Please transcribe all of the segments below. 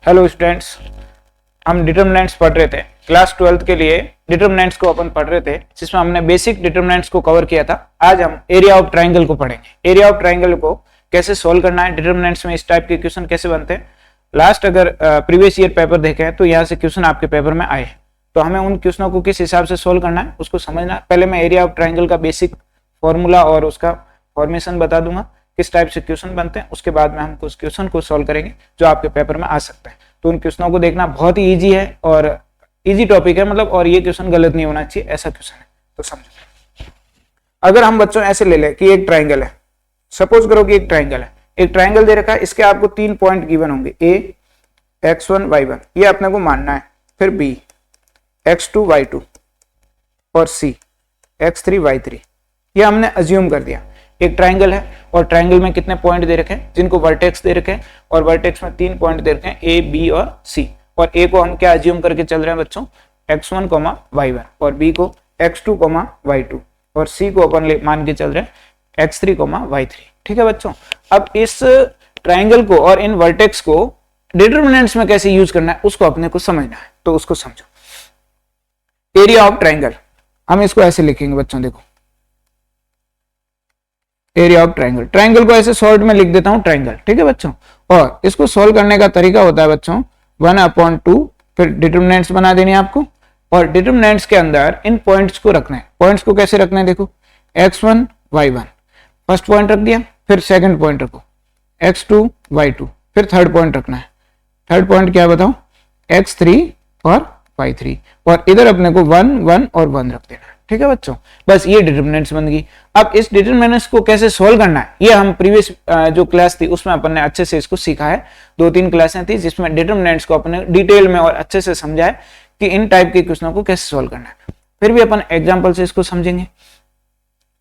Hello students, हम determinants पढ़ रहे थे। क्लास 12 के लिए डिटरमिनेंट्स को अपन पढ़ रहे थे, जिसमें हमने बेसिक डिटरमिनेंट्स को कवर किया था। आज हम एरिया ऑफ ट्राइंगल को पढ़ेंगे। एरिया ऑफ ट्राइंगल को कैसे सोल्व करना है, डिटरमिनेंट्स में इस टाइप के क्वेश्चन कैसे बनते हैं। लास्ट अगर प्रीवियस ईयर पेपर देखे हैं तो यहाँ से क्वेश्चन आपके पेपर में आए हैं, तो हमें उन क्वेश्चनों को किस हिसाब से सोल्व करना है उसको समझना है। पहले मैं एरिया ऑफ ट्राइंगल का बेसिक फॉर्मूला और उसका फॉर्मेशन बता दूंगा, किस टाइप से क्वेश्चन बनते हैं। उसके बाद में हम कुछ क्वेश्चन को सोल्व करेंगे जो आपके पेपर में आ सकते हैं। तो उन क्वेश्चनों को देखना बहुत ही इजी है और इजी टॉपिक है, मतलब, और ये क्वेश्चन गलत नहीं होना चाहिए, ऐसा क्वेश्चन है। तो समझो, अगर हम बच्चों ऐसे ले लें कि एक ट्राइंगल है, सपोज करो कि एक ट्राइंगल है, एक ट्राइंगल दे रखा है, इसके आपको 3 पॉइंट गिवन होंगे, ए x1 y1, ये अपने को मानना है, फिर b x2 y2 और c x3 y3, ये हमने अज्यूम कर दिया। एक ट्राइंगल है और ट्राइंगल में कितने पॉइंट दे रखे हैं, जिनको वर्टेक्स दे रखे हैं, और वर्टेक्स में 3 पॉइंट दे रखे हैं, ए बी और सी। और ए को हम क्या अज्यूम करके चल रहे हैं बच्चों, x1 y1, और b को x2 y2, और c को अपन मान के चल रहे हैं x3 y3। ठीक है बच्चों, अब इस ट्राइंगल को और इन वर्टेक्स को डिटरमिनेंट्स में कैसे यूज करना है उसको अपने को समझना है। तो उसको समझो। एरिया ऑफ ट्राइंगल हम इसको ऐसे लिखेंगे बच्चों, देखो एरिया ऑफ ट्राइंगल, ट्राइंगल को ऐसे शॉर्ट में लिख देता हूं ट्राइंगल। ठीक है बच्चों, और इसको सोल्व करने का तरीका होता है बच्चों 1/2, फिर डिटरमिनेंट्स बना देनी है आपको, और डिटरमिनेंट्स के अंदर इन पॉइंट्स को रखना है। पॉइंट्स को कैसे रखना है, देखो x1 y1 फर्स्ट पॉइंट रख दिया, फिर सेकंड पॉइंट रखो x2 y2, फिर थर्ड पॉइंट रखना है। थर्ड पॉइंट क्या बताओ, x3 और y3, और इधर अपने को 1 1 और 1 रख देना है। ठीक है बच्चों, बस ये डिटरमिनेंट्स बन गई। अब इस डिटरमिनेंट्स को कैसे सोल्व करना है, ये हम प्रीवियस जो क्लास थी उसमें अपन ने अच्छे से इसको सीखा है। 2-3 क्लासें थी जिसमें डिटरमिनेंट्स को अपने डिटेल में और अच्छे से समझा है कि इन टाइप के क्वेश्चनों को कैसे सोल्व करना है। फिर भी अपन एग्जाम्पल से इसको समझेंगे,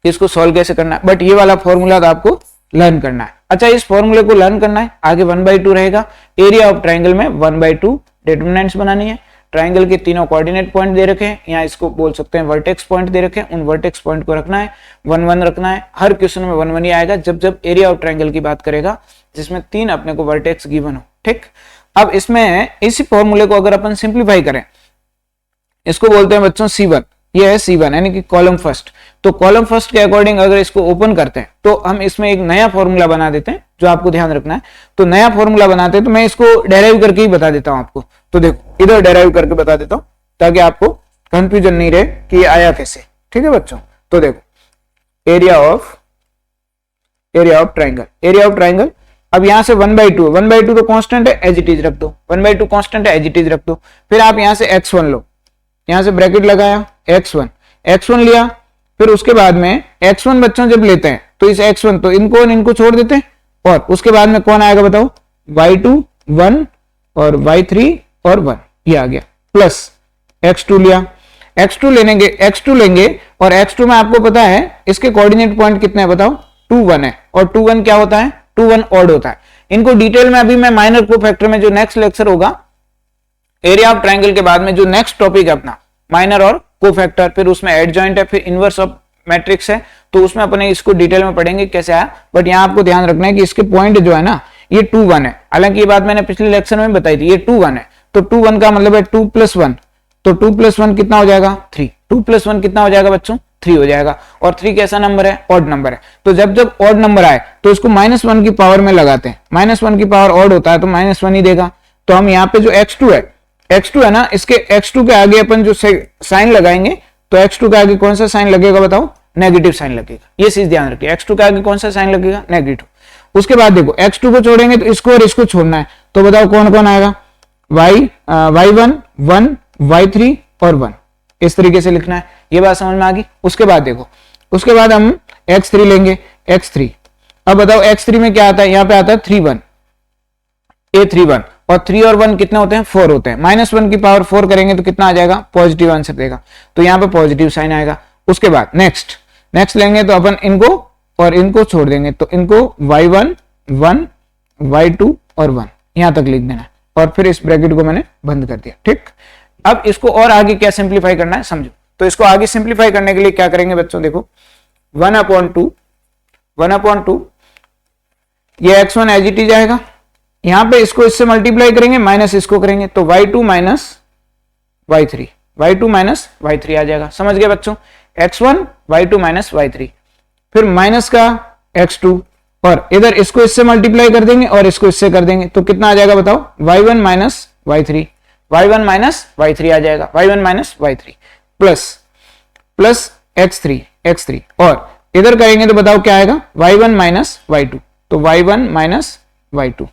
इसको सोल्व कैसे करना है। बट ये वाला फॉर्मूला तो आपको लर्न करना है। अच्छा, इस फॉर्मूले को लर्न करना है, आगे 1/2 रहेगा। एरिया ऑफ ट्राइंगल में 1/2 डिटरमिनेंट्स बनानी है। ट्राइंगल के तीनों कोऑर्डिनेट पॉइंट दे रखे हैं, यहाँ इसको बोल सकते हैं वर्टेक्स पॉइंट दे रखे हैं, उन वर्टेक्स पॉइंट को रखना है। 1 1 रखना है, हर क्वेश्चन में 1 1 ही आएगा जब जब एरिया ऑफ ट्राइंगल की बात करेगा, जिसमें 3 अपने को वर्टेक्स गिवन हो। ठीक, अब इसमें इसी फॉर्मूले को अगर अपन सिंप्लीफाई करें, इसको बोलते हैं बच्चों C1, ये है C1 यानी कि कॉलम फर्स्ट। तो कॉलम फर्स्ट के अकॉर्डिंग अगर इसको ओपन करते हैं तो हम इसमें एक नया फॉर्मूला बना देते हैं, जो आपको ध्यान रखना है। तो नया फॉर्मूला बनाते हैं, तो मैं इसको डेराइव करके ही बता देता हूं आपको। तो देखो इधर डेराइव करके बता देता हूं ताकि आपको कंफ्यूजन नहीं रहे कि ये आया कैसे। ठीक है बच्चों, तो देखो एरिया ऑफ ट्राइंगल, अब यहां से 1/2 तो कांस्टेंट है, एज इट इज रख दो। 1/2 कांस्टेंट है, एज इट इज रख दो। फिर आप यहां से x1 लो, यहां से ब्रैकेट लगाया, x1 लिया। फिर उसके बाद में x1 बच्चों जब लेते हैं तो इस x1 तो इनको छोड़ देते हैं, और उसके बाद में कौन आएगा बताओ, y2 1 और y3 और 1, ये आ गया, प्लस x2 लिया। x2 लेंगे और x2 में आपको पता है इसके कोऑर्डिनेट पॉइंट कितने हैं बताओ, 2 1 है, और 2 1 क्या होता है, 2 1 ऑड होता है। इनको डिटेल में अभी मैं माइनर कोफैक्टर में जो नेक्स्ट लेक्चर होगा एरिया ऑफ ट्राइंगल के बाद में, जो नेक्स्ट टॉपिक है अपना माइनर और कोफैक्टर, फिर उसमें एडजॉइंट है, फिर इनवर्स ऑफ मैट्रिक्स है, तो उसमें अपने इसको डिटेल में पढ़ेंगे कैसे आया। बट यहाँ आपको ध्यान रखना है कि इसके पॉइंट जो है ना, ये 2 1 है। हालांकि ये बात मैंने पिछले लेक्चर में बताई थी, ये 2 1 है। तो 2 1 का मतलब है 2 + 1, तो 2 + 1 कितना हो जाएगा, 3। 2 + 1 कितना हो जाएगा बच्चों, 3 हो जाएगा। और 3 कैसा नंबर है, ऑड नंबर है। तो जब जब ऑड नंबर आए तो इसको -1 की पावर में लगाते हैं। -1 की पावर ऑड होता है तो -1 ही देगा। तो हम यहाँ पे जो x2 है ना, इसके x2 के आगे अपन जो साइन लगाएंगे, तो x2 के आगे कौन सा साइन लगेगा बताओ, नेगेटिव साइन लगेगा। ये चीज ध्यान रखिए, x2 के आगे कौन सा साइन लगेगा, नेगेटिव। उसके बाद देखो x2 को छोड़ेंगे तो इसको और इसको छोड़ना है, तो बताओ कौन कौन आएगा, y1 1 y3 और 1, इस तरीके से लिखना है। ये बात समझ में आ गई। उसके बाद देखो, उसके बाद हम x3 लेंगे, x3। अब बताओ x3 में क्या आता है, यहाँ पे आता है 3 1, a3 1, और 3 और 1 कितने होते हैं, 4 होते हैं। -1 की पावर 4 करेंगे तो कितना आ जाएगा, पॉजिटिव आंसर देगा, तो यहाँ पे पॉजिटिव साइन आएगा। उसके बाद नेक्स्ट लेंगे तो अपन इनको और इनको छोड़ देंगे, तो इनको y1 1 y2 और 1 यहां तक लिख देना है, और फिर इस ब्रैकेट को मैंने बंद कर दिया। ठीक, अब इसको और आगे क्या सिंप्लीफाई करना है समझो। तो इसको आगे सिंप्लीफाई करने के लिए क्या करेंगे बच्चों, देखो 1/2 ये x1 एज इट इज आएगा, यहां पे इसको इससे मल्टीप्लाई करेंगे, माइनस इसको करेंगे, तो y2 minus y3, y2 minus y3 आ जाएगा। समझ गए बच्चों, x1 y2 माइनस y3, फिर माइनस का x2, और इधर इसको इससे मल्टीप्लाई कर देंगे और इसको इससे कर देंगे, तो कितना आ जाएगा बताओ, y1 minus y3, y1 minus y3 आ जाएगा, y1 minus y3 plus x3 और इधर करेंगे तो बताओ क्या आएगा, y1 माइनस y2, तो y1 माइनस y2।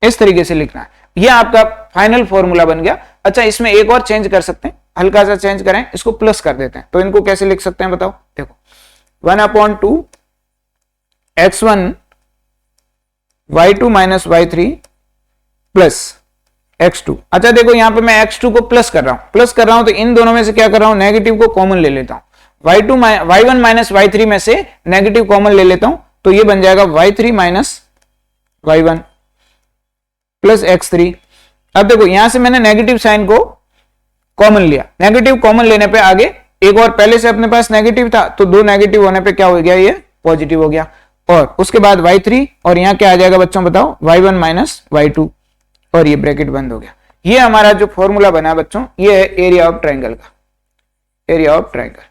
इस तरीके से लिखना है, यह आपका फाइनल फॉर्मूला बन गया। अच्छा, इसमें एक और चेंज कर सकते हैं, हल्का सा चेंज करें, इसको प्लस कर देते हैं, तो इनको कैसे लिख सकते हैं बताओ, देखो 1/2 x1 y2 minus y3 plus x2। अच्छा देखो यहां पे मैं x2 को प्लस कर रहा हूं, तो इन दोनों में से क्या कर रहा हूं, नेगेटिव को कॉमन ले लेता हूं, y1 माइनस y3 में से नेगेटिव कॉमन ले लेता हूं, तो ये बन जाएगा y3 minus y1 plus x3। अब देखो यहां से मैंने नेगेटिव साइन को कॉमन लिया, नेगेटिव कॉमन लेने पे आगे एक और पहले से अपने पास नेगेटिव था, तो दो नेगेटिव होने पे क्या हो गया, ये पॉजिटिव हो गया, और उसके बाद y3 और यहां क्या आ जाएगा बच्चों बताओ, y1 माइनस y2, और ये ब्रैकेट बंद हो गया। ये हमारा जो फॉर्मूला बना बच्चों, ये है एरिया ऑफ ट्रायंगल का, एरिया ऑफ ट्रायंगल।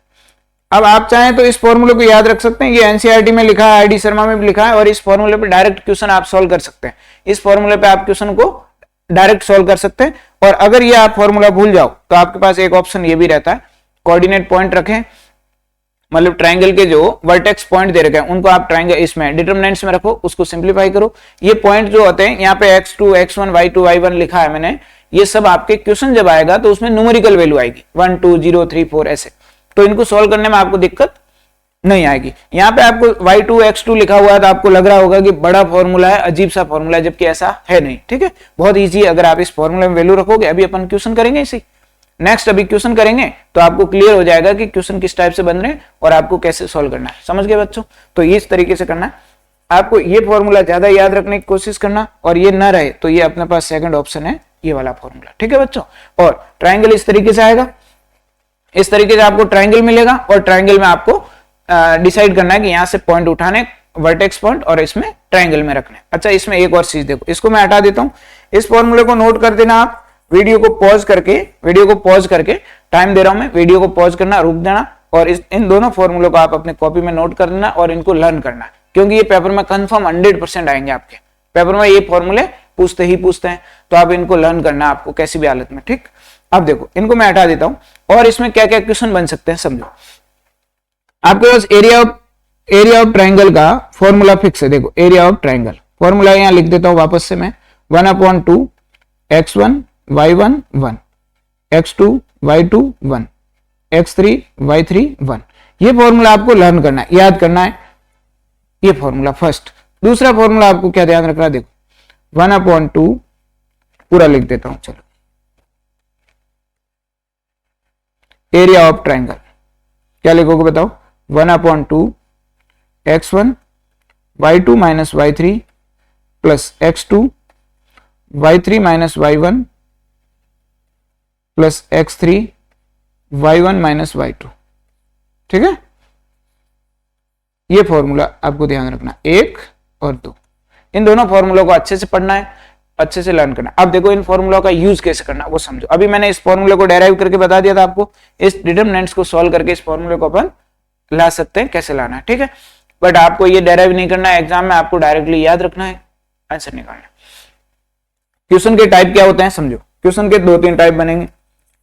अब आप चाहें तो इस फॉर्मूले को याद रख सकते हैं, ये एनसीईआरटी में लिखा है, आईडी शर्मा में भी लिखा है, और इस फॉर्मूले पे डायरेक्ट क्वेश्चन आप सॉल्व कर सकते हैं, इस फॉर्मूले पे आप क्वेश्चन को डायरेक्ट सॉल्व कर सकते हैं। और अगर ये आप फॉर्मूला भूल जाओ तो आपके पास एक ऑप्शन ये भी रहता है, कोऑर्डिनेट पॉइंट रखें, मतलब ट्रायंगल के जो वर्टेक्स पॉइंट दे रखे हैं उनको आप ट्रायंगल इसमें डिटरमिनेंट्स में रखो, उसको सिंप्लीफाई करो। ये पॉइंट जो होते हैं यहाँ पे x2 x1 y2 y1 लिखा है मैंने, ये सब आपके क्वेश्चन जब आएगा तो उसमें न्यूमेरिकल वैल्यू आएगी 1 2 0 3 4 ऐसे, तो इनको सॉल्व करने में आपको दिक्कत नहीं आएगी। यहाँ पे आपको y2 x2 लिखा हुआ है तो आपको लग रहा होगा कि बड़ा फॉर्मूला है, अजीब सा फॉर्मूला है, जबकि ऐसा है नहीं। ठीक है, बहुत ईजी है, अगर आप इस फॉर्मूले में वैल्यू रखोगे, अभी अपन क्वेश्चन करेंगे इसी, नेक्स्ट अभी क्वेश्चन करेंगे तो आपको क्लियर हो जाएगा कि क्वेश्चन किस टाइप से बन रहे हैं और आपको कैसे सॉल्व करना है। समझ गए बच्चों, तो ये इस तरीके से करना है, आपको ये फॉर्मूला ज्यादा याद रखने की कोशिश करना, और ये ना रहे तो ये अपने पास सेकंड ऑप्शन है, ये वाला फॉर्मूला। ठीक है बच्चों, और ट्रायंगल इस तरीके से आएगा, इस तरीके से आपको ट्रायंगल मिलेगा, और ट्रायंगल में आपको डिसाइड करना है कि यहां से पॉइंट उठाने, वर्टेक्स पॉइंट, और इसमें ट्रायंगल में रखने। अच्छा, इसमें एक और चीज देखो, इसको मैं हटा देता हूं, इस फॉर्मूले को नोट कर देना आप, वीडियो को पॉज करके टाइम दे रहा हूं मैं, वीडियो को पॉज करना, रुक देना, और इन दोनों फॉर्मूलों को आप अपने कॉपी में नोट कर देना और इनको लर्न करना, क्योंकि ये पेपर में कंफर्म 100% आएंगे, आपके पेपर में ये फॉर्मूले पूछते हैं, तो आप इनको लर्न करना आपको किसी भी हालत में। ठीक, अब देखो इनको मैं हटा देता हूं, और इसमें क्या क्या क्वेश्चन बन सकते हैं समझो। आपके पास एरिया ऑफ ट्रायंगल का फॉर्मूला फिक्स है, देखो एरिया ऑफ ट्रायंगल फॉर्मूला यहां लिख देता हूं वापस से मैं, 1/2 x1 y1 1 x2 y2 1 x3 y3 1। ये फॉर्मूला आपको लर्न करना है, याद करना है, ये फॉर्मूला फर्स्ट। दूसरा फॉर्मूला आपको क्या ध्यान रखना है, देखो 1/2 पूरा लिख देता हूं, चलो एरिया ऑफ ट्रायंगल क्या लिखोगे बताओ, 1/2 x1 y2 minus y3 plus x2 y3 minus y1 plus x3 y1 minus y2। ठीक है, ये फॉर्मूला आपको ध्यान रखना, 1 और 2, इन दोनों फॉर्मूलों को अच्छे से पढ़ना है, अच्छे से लर्न करना। अब देखो इन फॉर्मूलों का यूज कैसे करना वो समझो। अभी मैंने इस फॉर्मूले को डेराइव करके बता दिया था आपको, इस डिटरमिनेंट्स को सॉल्व करके इस फॉर्मूले को अपन ला सकते हैं, कैसे लाना है। ठीक है, बट आपको ये डेराइव नहीं करना है, एग्जाम में आपको डायरेक्टली याद रखना है, आंसर निकालना है। क्वेश्चन के टाइप क्या होते हैं समझो, क्वेश्चन के 2-3 टाइप बनेंगे।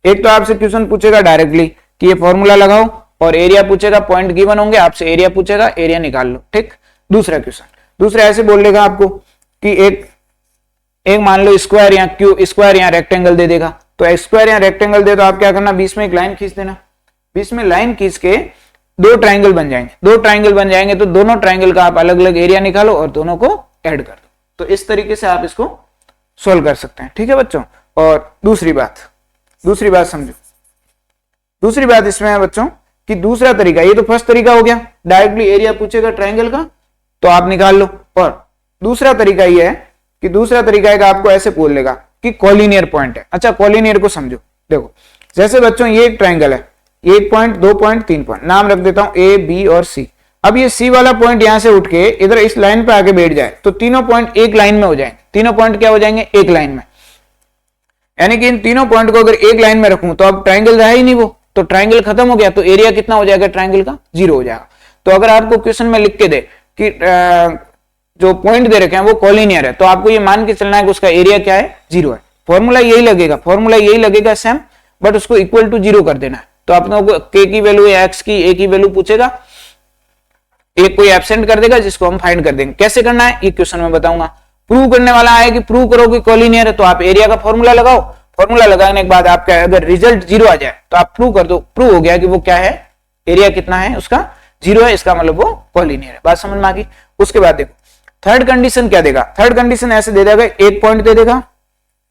एक तो आपसे क्वेश्चन पूछेगा डायरेक्टली कि ये फॉर्मूला लगाओ, और एरिया पूछेगा, पॉइंट गिवन होंगे, आपसे एरिया पूछेगा, एरिया निकाल लो। ठीक, दूसरा क्वेश्चन, दूसरा ऐसे बोल देगा आपको कि एक मान लो स्क्वायर या स्क्वायर या रेक्टेंगल दे देगा, तो स्क्वायर या रेक्टेंगल दे तो आप क्या करना, बीच में एक लाइन खींच देना, बीच में लाइन खींच के दो ट्रायंगल बन जाएंगे, तो दोनों ट्रायंगल का आप अलग अलग एरिया निकालो और दोनों को ऐड कर दो। तो इस तरीके से आप इसको सॉल्व कर सकते हैं। ठीक है बच्चों, और दूसरी बात समझो, दूसरी बात इसमें है बच्चों कि दूसरा तरीका, ये तो फर्स्ट तरीका हो गया, डायरेक्टली एरिया पूछेगा ट्रायंगल का तो आप निकाल लो, और दूसरा तरीका ये है कि दूसरा तरीका है कि आपको ऐसे बोल लेगा कि कॉलिनियर पॉइंट है। अच्छा, कॉलिनियर को समझो, देखो जैसे बच्चों ये एक ट्रायंगल है, 1 पॉइंट 2 पॉइंट 3 पॉइंट, नाम रख देता हूं A B और C। अब ये सी वाला पॉइंट यहां से उठ के इधर इस लाइन पे आके बैठ जाए तो तीनों पॉइंट एक लाइन में हो जाएंगे। तीनों पॉइंट क्या हो जाएंगे? एक लाइन में। यानी कि इन तीनों पॉइंट को अगर एक लाइन में रखूं तो अब ट्राइंगल रहा ही नहीं वो, तो ट्राइंगल खत्म हो गया, तो एरिया कितना हो जाएगा ट्राइंगल का? 0 हो जाएगा। तो अगर आपको क्वेश्चन में लिख के दे कि जो पॉइंट दे रखे हैं वो कॉलिनियर है, तो आपको ये मान के चलना है कि उसका एरिया क्या है? 0 है। फॉर्मूला यही लगेगा सेम, बट उसको इक्वल टू 0 कर देना है। तो आप लोगों को के की वैल्यू या एक्स की, ए की वैल्यू पूछेगा, एक कोई एब्सेंट कर देगा जिसको हम फाइंड कर देंगे। कैसे करना है ये क्वेश्चन में बताऊंगा। प्रूव करने वाला है कि प्रूव करो कि कॉलिनियर है, तो आप एरिया का फॉर्मूला लगाओ। फॉर्मूला लगाने के बाद आपका अगर रिजल्ट 0 आ जाए तो आप प्रूव कर दो, प्रूव हो गया कि वो क्या है, एरिया कितना है उसका? 0 है, इसका मतलब वो कॉलिनियर है। बात समझ में आ गई? उसके बाद देखो थर्ड कंडीशन क्या देगा। थर्ड कंडीशन ऐसे दे देगा, एक पॉइंट दे देगा,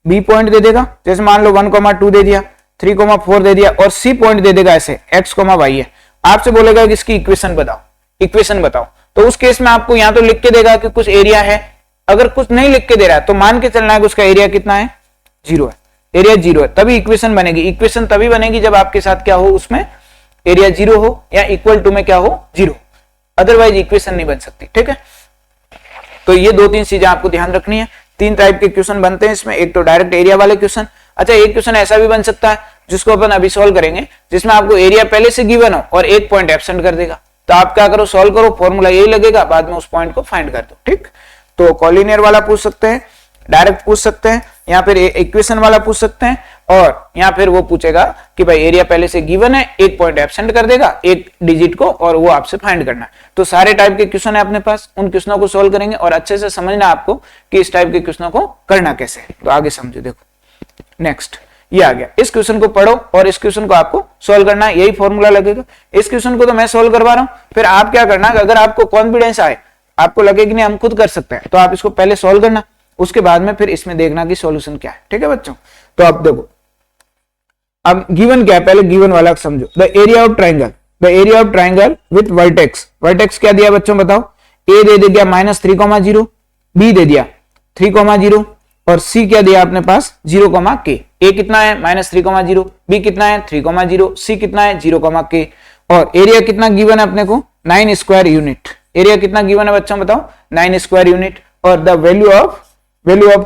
बी पॉइंट दे देगा, जैसे मान लो 1,2 दे दिया, 3,4 दे दिया, और सी पॉइंट दे देगा ऐसे x, y है। आपसे बोलेगा कि इसकी इक्वेशन बताओ। तो उस केस में आपको यहां तो लिख के देगा कि कुछ एरिया है। अगर कुछ नहीं लिख के दे रहा है तो मान के चलना है कि उसका एरिया कितना है? 0 है। एरिया 0 है, तभी इक्वेशन बनेगी। इक्वेशन तभी बनेगी जब आपके साथ क्या हो, उसमें एरिया 0 हो या इक्वल टू में क्या हो? 0। अदरवाइज इक्वेशन नहीं बन सकती। ठीक है, तो ये 2-3 चीजें आपको ध्यान रखनी है। 3 टाइप के क्वेश्चन बनते हैं इसमें। एक तो डायरेक्ट एरिया वाले क्वेश्चन। अच्छा, एक क्वेश्चन ऐसा भी बन सकता है जिसको अपन अभी सॉल्व करेंगे, जिसमें आपको एरिया पहले से गिवन हो और एक पॉइंट एब्सेंट कर देगा। तो आप क्या करो, सॉल्व करो, फॉर्मूला यही लगेगा, बाद में उस पॉइंट को फाइंड कर दो। ठीक, तो कॉलिनियर वाला पूछ सकते हैं, डायरेक्ट पूछ सकते हैं, या फिर इक्वेशन वाला पूछ सकते हैं, और या फिर वो पूछेगा कि भाई एरिया पहले से गिवन है, एक पॉइंट एब्सेंट कर देगा एक डिजिट को, और वो आपसे फाइंड करना है। तो सारे टाइप के क्वेश्चन है अपने पास, उन क्वेश्चनों को सॉल्व करेंगे और अच्छे से समझना आपको कि इस टाइप के क्वेश्चनों को करना कैसे है। तो आगे समझो। देखो नेक्स्ट ये आ गया, इस क्वेश्चन को पढ़ो और इस क्वेश्चन को आपको सॉल्व करना है, यही फॉर्मूला लगेगा। इस क्वेश्चन को तो मैं सॉल्व करवा रहा हूं, फिर आप क्या करना, अगर आपको कॉन्फिडेंस आए, आपको लगे कि नहीं हम खुद कर सकते हैं, तो आप इसको पहले सॉल्व करना, उसके बाद में फिर इसमें देखना कि सॉल्यूशन क्या है। ठीक है बच्चों, तो अब देखो, अब गिवन क्या है, पहले गिवन वाला समझो। The area of triangle with vertex. Vertex क्या दिया बच्चों बताओ? ए दे दिया -3,0, बी दे दिया 3,0, और सी क्या दिया अपने पास? 0,k। ए कितना है? -3,0, बी कितना है? 3,0, सी कितना है? 0,k, और एरिया कितना गिवन है अपने को? 9 स्क्वायर यूनिट। एरिया कितना गिवन है बच्चों बताओ? 9 स्क्वायर यूनिट। और द वैल्यू ऑफ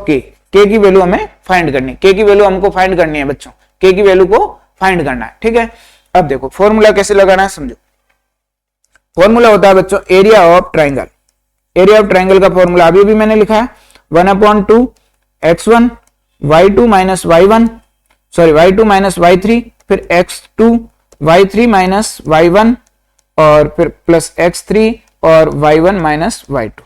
k की वैल्यू हमें फाइंड करनी है। k की वैल्यू हमको फाइंड करनी है बच्चों, k की वैल्यू को फाइंड करना है। ठीक है, अब देखो फॉर्मूला कैसे लगाना है समझो। फॉर्मूला होता है बच्चों area of triangle. Area of triangle का फॉर्मूला अभी भी मैंने लिखा है, 1/2 x1 y2 minus y1, sorry y2 minus y3, फिर x2 y3 minus y1, और फिर प्लस x3 और y1 minus y2।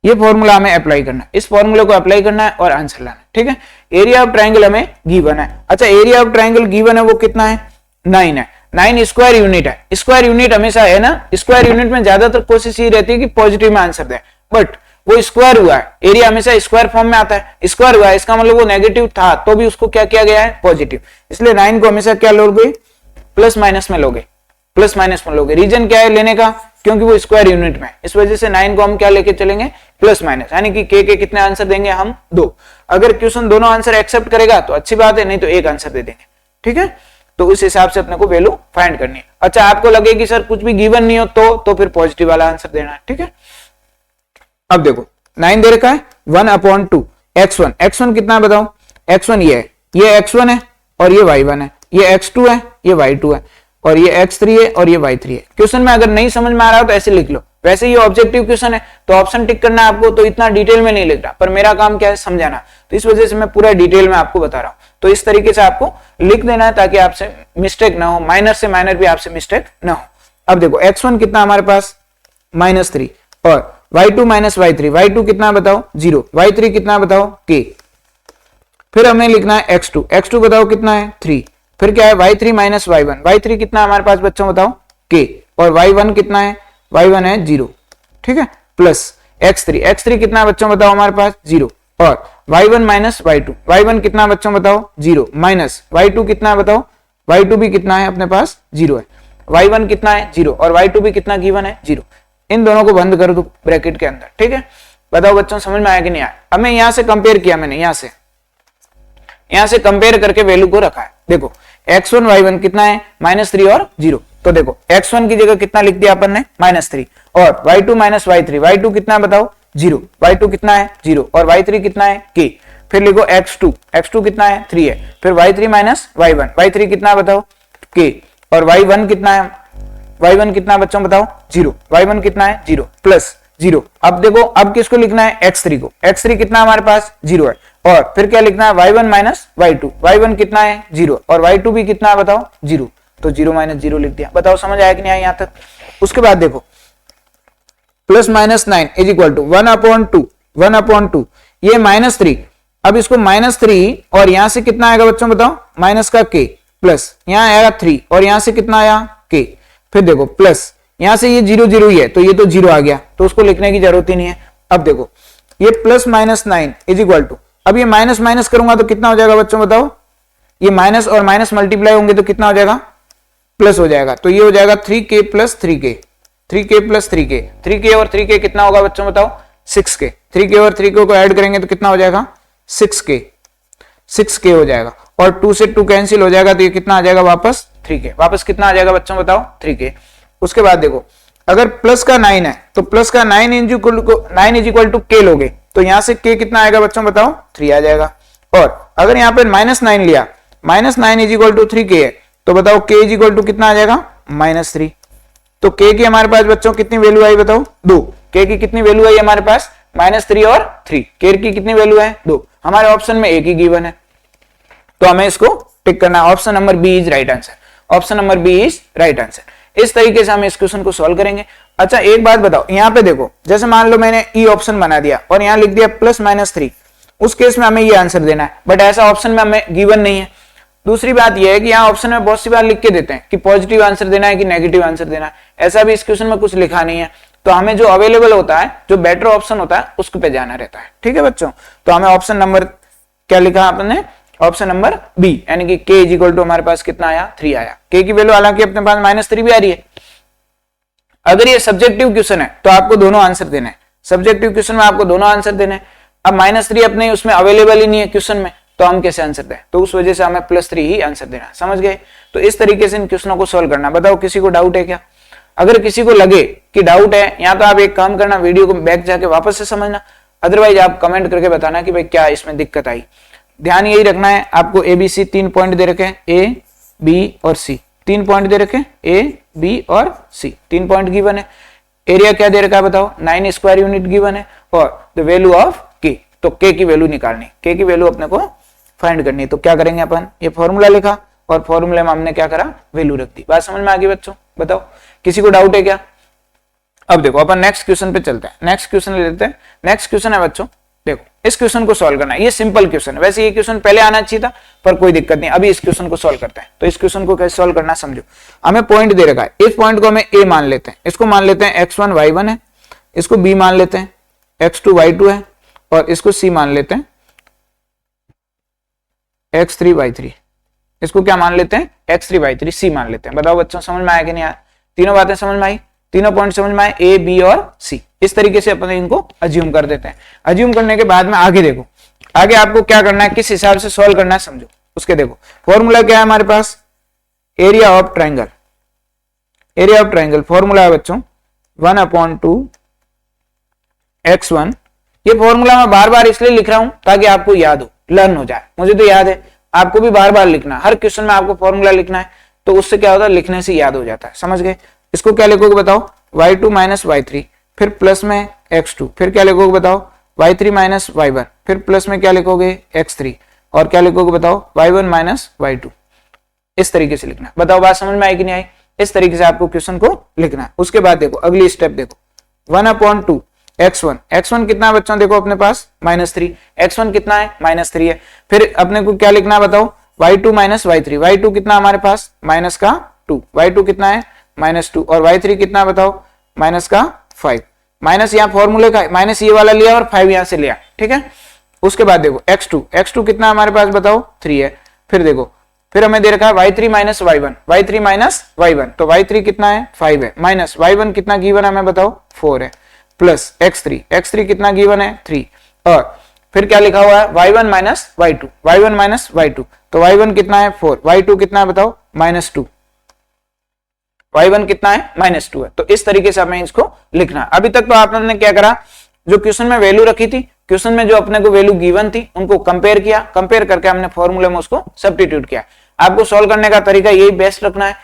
ये फॉर्मूला हमें अप्लाई करना है, इस फॉर्मूले को अप्लाई करना है और आंसर लाना है। ठीक है, एरिया ऑफ ट्राइंगल हमें गिवन है। अच्छा, एरिया ऑफ ट्राइंगल गिवन है वो कितना है? 9 है। 9 स्क्वायर यूनिट है। स्क्वायर यूनिट हमेशा है ना, स्क्वायर यूनिट में ज्यादातर कोशिश ये रहती है कि पॉजिटिव में आंसर दें, बट वो स्क्वायर हुआ है, एरिया हमेशा स्क्वायर फॉर्म में आता है। स्क्वायर हुआ है इसका मतलब वो नेगेटिव था, तो भी उसको क्या किया गया है? पॉजिटिव। इसलिए 9 को हमेशा क्या लोगे? प्लस माइनस में लोगे, प्लस माइनस में लोगे। रीजन क्या है लेने का? क्योंकि वो स्क्वायर यूनिट में, इस वजह से 9 को हम क्या लेके चलेंगे? Plus minus. यानी कि के कितने आंसर देंगे हम? 2। अगर क्वेश्चन दोनों आंसर एक्सेप्ट करेगा तो अच्छी बात है, नहीं तो एक आंसर दे देंगे। ठीक है, तो उस हिसाब से अपने को वैल्यू फाइंड करनी है। अच्छा, आपको लगे कि सर कुछ भी गिवन नहीं हो तो फिर पॉजिटिव वाला आंसर देना है। ठीक है, अब देखो 9 दे रखा है, 1/2 x1। x1 कितना है बताओ? x1 ये है, ये x1 है और ये y1 है, ये x2 है, ये y2 है, और ये x3 है और ये y3 है। क्वेश्चन में अगर नहीं समझ में आ रहा हो तो ऐसे लिख लो। वैसे ये ऑब्जेक्टिव क्वेश्चन है तो ऑप्शन टिक करना है आपको, तो इतना डिटेल में नहीं लिख रहा, पर मेरा काम क्या है? समझाना। तो इस वजह से मैं पूरा डिटेल में आपको बता रहा हूं। तो इस तरीके से आपको लिख देना है ताकि आपसे मिस्टेक ना हो, माइनर से माइनर भी आपसे मिस्टेक ना हो। अब देखो x1 कितना हमारे पास? -3, और y2 minus y3, y2 कितना बताओ? 0, y3 कितना बताओ? k। फिर हमें लिखना है x2, x2 बताओ कितना है? 3। फिर क्या है? y3 minus y1, y3 कितना हमारे पास बच्चों बताओ? k, और y1 कितना है? y1 है 0। ठीक है, प्लस x3 कितना बच्चों बताओ हमारे पास? 0, और y1 minus y2, y1 कितना बच्चों बताओ? 0, माइनस y2 कितना बताओ? y2 भी कितना है अपने पास? 0 है। y1 कितना है? 0, और y2 भी कितना गिवन है? 0। इन दोनों को बंद कर दो ब्रैकेट के अंदर। ठीक है, बताओ बच्चों समझ में आया कि नहीं आया? अब मैं यहां से कंपेयर किया, मैंने यहां से कंपेयर करके वैल्यू को रखा है। देखो x1 y1 कितना है? -3 और 0। तो देखो x1 की जगह कितना लिख दिया अपन ने -3 और y2 माइनस y3, y2 कितना है बताओ 0, y2 कितना है 0 और y3 कितना है k। फिर लिखो x2, x2 कितना है 3 है, फिर y3 माइनस y1, y3 कितना है बताओ k और y1 कितना है, y1 कितना है बच्चों बताओ 0, y1 कितना है 0 प्लस 0। अब देखो अब किसको लिखना है x3 को, x3 कितना हमारे पास 0 है और फिर क्या लिखना है y1 माइनस y2, y1 कितना है 0 और y2 भी कितना है बताओ 0, तो 0 माइनस 0 लिख दिया। बताओ समझ आया कि नहीं आया यहां तक। उसके बाद देखो plus minus 9 is equal to 1/2 ये -3, अब इसको -3 और यहां से कितना आएगा बच्चों बताओ माइनस का k प्लस यहां आएगा 3 और यहां से कितना आया k, फिर देखो प्लस यहां से ये 0 0 ही है तो ये तो 0 आ गया तो उसको लिखने की जरूरत ही नहीं है। अब देखो ये plus minus 9 is equal to, अब ये माइनस माइनस करूंगा तो कितना हो जाएगा बच्चों बताओ, ये माइनस और माइनस मल्टीप्लाई होंगे तो कितना हो जाएगा प्लस हो जाएगा, तो ये हो जाएगा 3k plus 3k, 3k plus 3k, 3k और 3k कितना होगा बच्चों बताओ 6k, 3k और 3k को ऐड करेंगे तो कितना हो जाएगा 6k, 6k हो जाएगा और 2 से 2 कैंसिल हो जाएगा तो ये कितना आ जाएगा वापस 3k, वापस कितना आ जाएगा बच्चों बताओ 3k। उसके बाद देखो अगर प्लस का 9 है तो प्लस का 9 इज इक्वल टू k लोगे तो यहां से k कितना आएगा बच्चों बताओ 3 आ जाएगा, और अगर यहां पे -9 लिया, -9 इज इक्वल टू 3k है तो बताओ k इज इक्वल टू कितना आ जाएगा -3, तो k की हमारे पास बच्चों कितनी वैल्यू आई बताओ 2, k की कितनी वैल्यू आई हमारे पास -3 और 3, k की कितनी वैल्यू है 2, हमारे ऑप्शन में एक ही गिवन है तो हमें इसको टिक करना है, option number B is right answer, option number B is right answer. इस तरीके से हम इस क्वेश्चन को सॉल्व करेंगे। अच्छा एक बात बताओ, यहाँ पे देखो जैसे मान लो मैंने ई ऑप्शन बना दिया और यहाँ लिख दिया +-3, उस केस में हमें ये आंसर देना है, बट ऐसा ऑप्शन में हमें गिवन नहीं है। दूसरी बात यह है कि यहाँ ऑप्शन में बहुत सी बार लिख के देते हैं कि पॉजिटिव आंसर देना है कि नेगेटिव आंसर देना है, ऐसा भी इस क्वेश्चन में कुछ लिखा नहीं है, तो हमें जो अवेलेबल होता है, जो बेटर ऑप्शन होता है उस पे जाना रहता है। ठीक है बच्चों, तो हमें ऑप्शन नंबर क्या लिखा आपने, ऑप्शन नंबर बी, यानी कि k इज इक्वल टू हमारे पास कितना आया 3 आया। k की वैल्यू हालांकि अपने पास -3 भी आ रही है। अगर ये सब्जेक्टिव क्वेश्चन है तो आपको दोनों आंसर देने हैं, सब्जेक्टिव क्वेश्चन में आपको दोनों आंसर देने हैं। अब -3 अपने उसमें अवेलेबल ही नहीं है क्वेश्चन में, तो हम कैसे आंसर दें, तो उस वजह से हमें +3 ही आंसर देना। समझ गए, तो इस तरीके से इन क्वेश्चनों को सोल्व करना। बताओ किसी को डाउट है क्या? अगर किसी को लगे कि डाउट है, या तो आप एक काम करना, वीडियो को बैक जाके वापस से समझना, अदरवाइज आप कमेंट करके बताना कि भाई क्या इसमें दिक्कत आई। ध्यान यही रखना है, आपको ABC 3 पॉइंट दे रखे हैं, A, B और C 3 पॉइंट दे रखे हैं, A, B और C 3 पॉइंट गिवन है। एरिया क्या दे रखा है बताओ, 9 स्क्वायर यूनिट गिवन है, और द वैल्यू ऑफ K, तो K की वैल्यू निकालनी, K की वैल्यू अपने को फाइंड करनी है। तो क्या करेंगे अपन, ये फॉर्मूला लिखा और फॉर्मूले में हमने क्या करा, वैल्यू रख दी। बात समझ में आ गई बच्चों? बताओ किसी को डाउट है क्या? अब देखो अपन नेक्स्ट क्वेश्चन पे चलते हैं, नेक्स्ट क्वेश्चन ले लेते हैं। नेक्स्ट क्वेश्चन है बच्चों, देखो इस क्वेश्चन को सॉल्व करना है, ये सिंपल क्वेश्चन है, वैसे ये क्वेश्चन पहले आना चाहिए था पर कोई दिक्कत नहीं, अभी इस क्वेश्चन को सॉल्व करते हैं। तो इस क्वेश्चन को कैसे सॉल्व करना समझो। हमें पॉइंट दे रखा है, इस पॉइंट को हमें a मान लेते हैं, इसको मान लेते हैं x1 y1 है, इसको b मान लेते हैं x2 y2 है, और इसको c मान लेते हैं x3 y3, इसको क्या मान लेते हैं x3 y3 c मान लेते हैं। बताओ बच्चों समझ में आया कि नहीं आया? तीनों बातें समझ में आई, तीनों पॉइंट समझ में आए, ए बी और सी। इस तरीके से अपन इनको अज्यूम कर देते हैं। अज्यूम करने के बाद में आगे देखो, आगे आपको क्या करना है, किस हिसाब से सॉल्व करना है समझो। उसके देखो फॉर्मूला क्या है हमारे पास, area of triangle, area of triangle formula है बच्चों 1/2 x1। ये फॉर्मूला मैं बार बार इसलिए लिख रहा हूं ताकि आपको याद हो, लर्न हो जाए। मुझे तो याद है, आपको भी बार बार लिखना, हर क्वेश्चन में आपको फॉर्मूला लिखना है, तो उससे क्या होता है, लिखने से याद हो जाता है। समझ गए? इसको क्या लिखोगे बताओ, y2 माइनस y3, फिर प्लस में x2, फिर क्या लिखोगे बताओ y3 माइनस y1, फिर प्लस में क्या लिखोगे x3, और क्या लिखोगे बताओ y1 माइनस y2। इस तरीके से लिखना। बताओ बात समझ में आई कि नहीं आई? इस तरीके से आपको क्वेश्चन को लिखना है। उसके बाद देखो अगली स्टेप देखो, 1/2 x1, x1 कितना है बच्चों, देखो अपने पास -3, x1 कितना है -3 है। फिर अपने को क्या लिखना है बताओ, y2 माइनस y3, y2 कितना हमारे पास -2, y2 कितना है -2, और y3 कितना बताओ -5। माइनस यहाँ फॉर्मूले का माइनस ये वाला लिया और 5 यहां से लिया, ठीक है। उसके बाद देखो x2 कितना हमारे पास बताओ 3 है। फिर देखो, फिर हमें दे रखा है y3 माइनस y1, तो y3 कितना है 5 है, माइनस y1 कितना गिवन है हमें बताओ 4 है, प्लस x3 कितना गिवन है 3, और फिर क्या लिखा हुआ है y1 माइनस y2, तो y1 कितना है 4, y2 कितना है बताओ -2, y1 कितना है -2 है। तो इस तरीके से हमें इसको लिखना है। अभी तक तो आपने क्या करा, जो क्वेश्चन में वैल्यू रखी थी, क्वेश्चन में जो अपने को वैल्यू गिवन थी उनको कंपेयर किया, कंपेयर करके हमने फॉर्मूले में उसको सब्स्टिट्यूट किया। आपको सॉल्व करने का तरीका यही बेस्ट रखना है।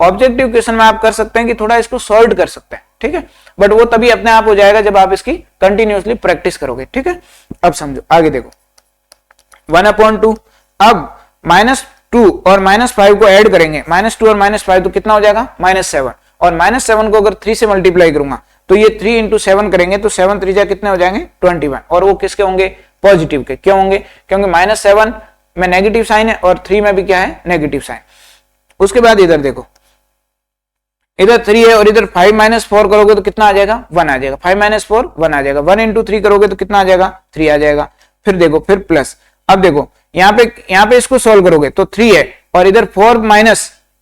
ऑब्जेक्टिव क्वेश्चन में आप कर सकते हैं कि थोड़ा इसको सॉल्व कर सकते हैं, ठीक है, बट वो तभी अपने आप हो जाएगा जब आप इसकी कंटिन्यूअसली प्रैक्टिस करोगे, ठीक है। अब समझो आगे देखो, 1/2 अब -2 और -5 को ऐड करेंगे, -2 और -5 तो कितना हो जाएगा -7, और -7 को अगर 3 से मल्टीप्लाई करूंगा तो ये 3 × 7 करेंगे तो 7 3 कितने हो जाएंगे 21, और वो किसके होंगे पॉजिटिव के। क्यों होंगे, क्योंकि -7 में नेगेटिव साइन है और 3 में भी क्या है नेगेटिव साइन। उसके बाद इधर देखो, इधर 3 है और इधर 5 - 4 करोगे तो कितना आ जाएगा 1 आ जाएगा, 5 - 4 1 आ जाएगा, 1 × 3 करोगे तो कितना आ जाएगा 3 आ जाएगा। फिर देखो फिर प्लस, अब देखो यहाँ पे इसको सोल्व करोगे तो 3 है और इधर 4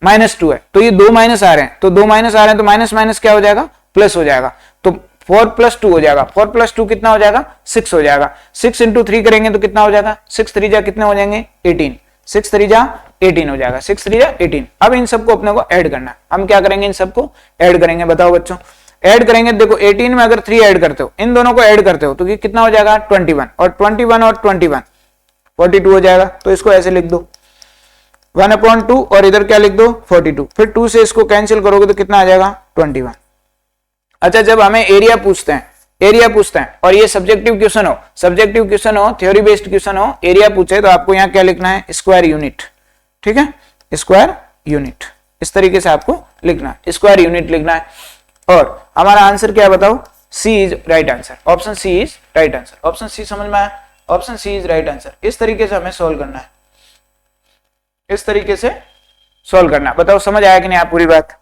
-2 है, तो ये 2 माइनस आ रहे हैं, तो 2 माइनस आ रहे हैं तो माइनस माइनस क्या हो जाएगा प्लस हो जाएगा, तो 4 + 2 हो जाएगा, 4 + 2 कितना हो जाएगा 6 हो जाएगा। 6 × 3 करेंगे तो कितना हो जाएगा 6 3 कितने हो जाएंगे 18, 6 3 18 हो जाएगा, 6 3 18। अब इन सबको अपने को ऐड करना है, हम क्या करेंगे इन सबको ऐड करेंगे, बताओ बच्चों ऐड करेंगे। देखो 18 में अगर 3 ऐड करते हो, इन दोनों को ऐड करते हो तो ये कितना हो जाएगा 21, और 21 और 21 42 हो जाएगा। तो इसको ऐसे लिख दो 1/2 और इधर क्या लिख दो 42, फिर 2 से इसको कैंसिल करोगे तो कितना आ जाएगा 21। अच्छा, जब हमें एरिया पूछते हैं और ये सब्जेक्टिव क्वेश्चन हो, थ्योरी बेस्ड क्वेश्चन हो, एरिया पूछे तो आपको यहाँ क्या लिखना है स्क्वायर यूनिट, ठीक है, स्क्वायर यूनिट, इस तरीके से आपको लिखना है, स्क्वायर यूनिट लिखना है। और हमारा आंसर क्या है बताओ, C is right answer, option C is right answer, option C समझ में आया, option C is right answer. इस तरीके से हमें सोल्व करना है, इस तरीके से सोल्व करना है। बताओ समझ आया कि नहीं आप पूरी बात,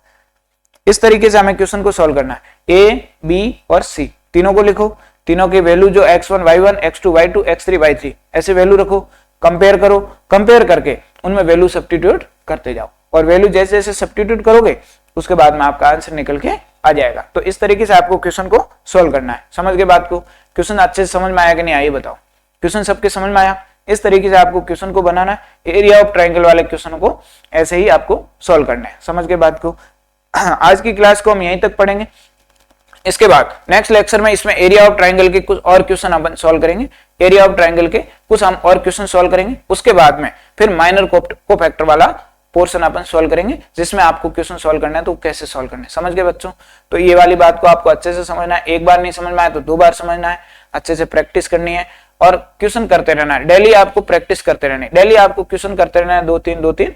इस तरीके से हमें क्वेश्चन को सोल्व करना है। ए बी और सी तीनों को लिखो, तीनों की वैल्यू जो x1 y1 x2 y2 x3 y3 ऐसे वैल्यू रखो, कंपेयर करो, कंपेयर करके उनमें वैल्यू सब्स्टिट्यूट करते जाओ, और वैल्यू जैसे जैसे सब्स्टिट्यूट करोगे उसके बाद में आपका आंसर निकल के आ जाएगा। तो इस तरीके से आपको क्वेश्चन को सोल्व करना है। समझ गए बात को, क्वेश्चन अच्छे से समझ में आया कि नहीं आया बताओ, क्वेश्चन सबके समझ में आया। इस तरीके से आपको क्वेश्चन को बनाना है, एरिया ऑफ ट्रायंगल वाले क्वेश्चन को ऐसे ही आपको सोल्व करना है। समझ गए बात को। आज की क्लास को हम यहीं तक पढ़ेंगे, इसके बाद नेक्स्ट लेक्चर में इसमें एरिया ऑफ ट्रायंगल के कुछ और क्वेश्चन अपन सॉल्व करेंगे, एरिया ऑफ ट्रायंगल के कुछ हम और क्वेश्चन सॉल्व करेंगे। उसके बाद में फिर माइनर कोफैक्टर वाला पोर्शन अपन सॉल्व करेंगे, जिसमें आपको क्वेश्चन सॉल्व करना है तो कैसे सॉल्व करना है। समझ गए बच्चों, तो ये वाली बात को आपको अच्छे से समझना है, एक बार नहीं समझ में आया तो 2 बार समझना है, अच्छे से प्रैक्टिस करनी है और क्वेश्चन करते रहना है। डेली आपको प्रैक्टिस करते रहना है, डेली आपको क्वेश्चन करते रहना है, 2-3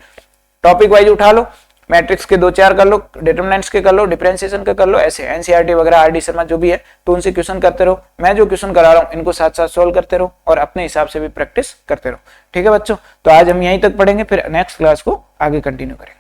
टॉपिक वाइज उठा लो, मैट्रिक्स के 2-4 कर लो, डिटरमिनेंट्स के कर लो, डिफरेंशिएशन के कर लो, ऐसे एनसीईआरटी वगैरह आरडी शर्मा जो भी है तो उनसे क्वेश्चन करते रहो। मैं जो क्वेश्चन करा रहा हूँ इनको साथ साथ सोल्व करते रहो और अपने हिसाब से भी प्रैक्टिस करते रहो। ठीक है बच्चों, तो आज हम यहीं तक पढ़ेंगे, फिर नेक्स्ट क्लास को आगे कंटिन्यू करेंगे।